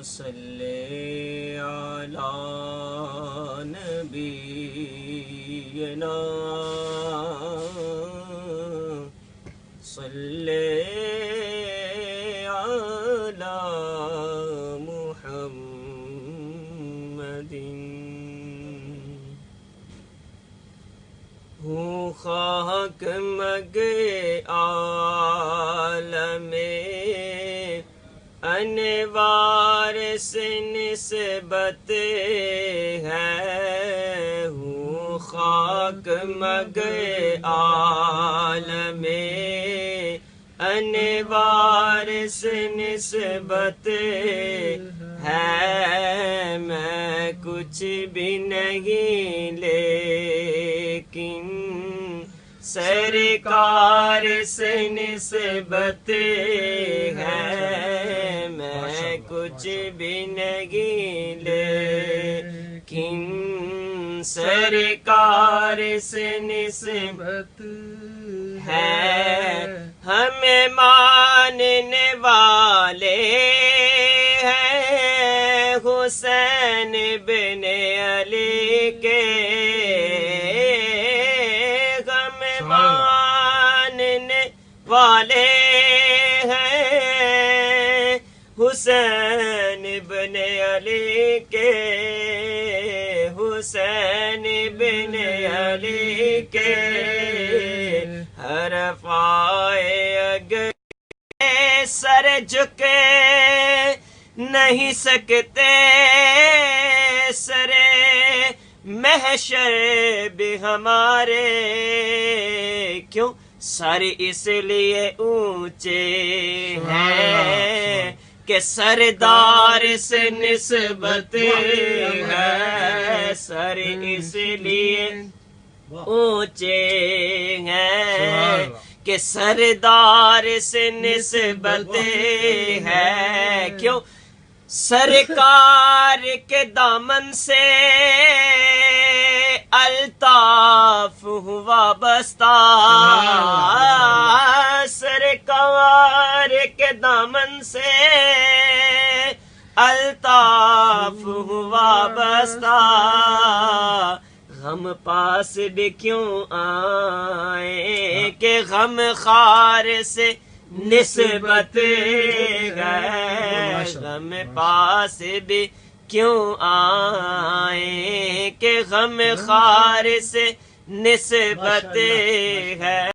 صلی علی نبینا صلی علی محمد ہوں خاک مگے عالم انوار سے نسبت ہے، ہوں خاک مگے عالم انوار سے نسبت ہے، میں کچھ بھی نہیں لیکن سرکار سے نسبت ہے، میں کچھ بھی نہیں لیکن سرکار سے نسبت ہے، ہمیں ماننے والے ہیں حسین بن علی کے، ہمیں ماننے والے ہیں حسین بن علی کے، حسین بن علی کے حرف آئے اگر سر جھکے نہیں سکتے، سر محشر بھی ہمارے کیوں سر اس لیے اونچے ہیں کہ سردار سے نسبت ہے، سر اس لیے اونچے ہیں کہ سردار سے نسبت ہے، کیوں سرکار کے دامن سے الطاف ہوا بستہ، سرکار کے دامن سے الطاف ہوا بستہ، غم پاس بھی کیوں آئے کہ غم خار سے نسبت ہے، غم پاس بھی کیوں آئے کہ غم خار سے نسبت ہے۔